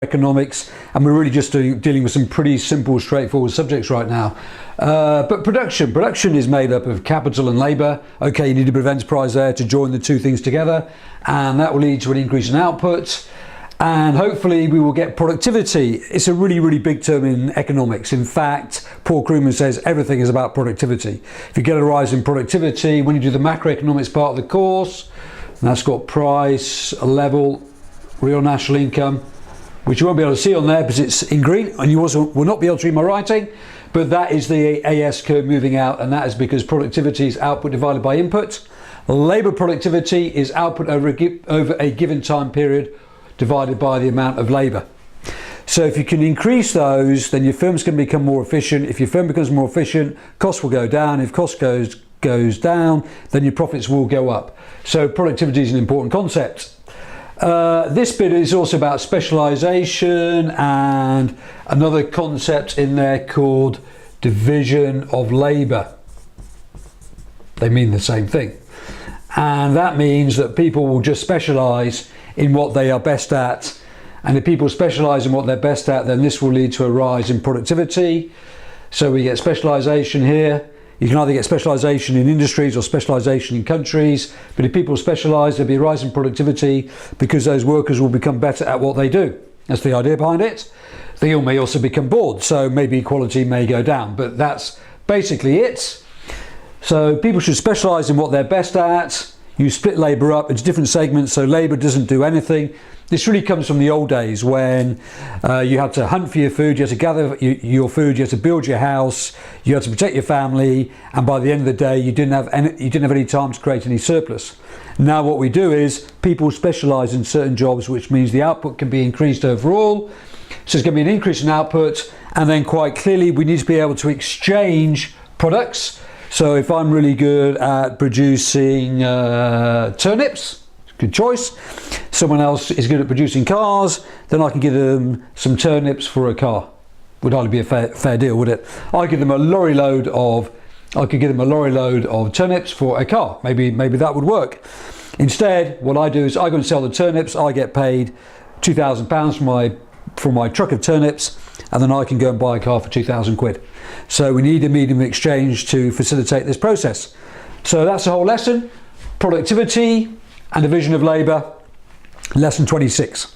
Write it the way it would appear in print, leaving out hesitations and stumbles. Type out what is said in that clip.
economics, and we're really just dealing with some pretty simple, straightforward subjects right now. But production is made up of capital and labour. Okay, you need a bit of enterprise there to join the two things together, and that will lead to an increase in output, and hopefully we will get productivity. It's a really, really big term in economics. In fact, Paul Krugman says everything is about productivity. If you get a rise in productivity, when you do the macroeconomics part of the course, and that's got price, level, real national income, which you won't be able to see on there because it's in green, and you also will not be able to read my writing, but that is the AS curve moving out, and that is because productivity is output divided by input. Labour productivity is output over a given time period divided by the amount of labour. So if you can increase those, then your firm's going to become more efficient. If your firm becomes more efficient, costs will go down. If cost goes down, then your profits will go up. So productivity is an important concept. This bit is also about specialisation and another concept in there called division of labour. They mean the same thing. And that means that people will just specialise in what they are best at. And if people specialise in what they're best at, then this will lead to a rise in productivity. So we get specialisation here. You can either get specialisation in industries or specialisation in countries, but if people specialise, there'll be a rise in productivity because those workers will become better at what they do. That's the idea behind it. They may also become bored, so maybe quality may go down, but that's basically it. So people should specialise in what they're best at. You split labour up into different segments, so labour doesn't do anything. This really comes from the old days when you had to hunt for your food, you had to gather your food, you had to build your house, you had to protect your family, and by the end of the day you didn't have any time to create any surplus. Now what we do is people specialise in certain jobs, which means the output can be increased overall. So there's going to be an increase in output, and then quite clearly we need to be able to exchange products. So if I'm really good at producing turnips, good choice. Someone else is good at producing cars, then I can give them some turnips for a car. Would hardly be a fair deal, would it? I could give them a lorry load of turnips for a car. Maybe that would work. Instead, what I do is I go and sell the turnips. I get paid £2,000 for my truck of turnips, and then I can go and buy a car for 2,000 quid. So we need a medium of exchange to facilitate this process. So that's the whole lesson. Productivity and division of labour. Lesson 26.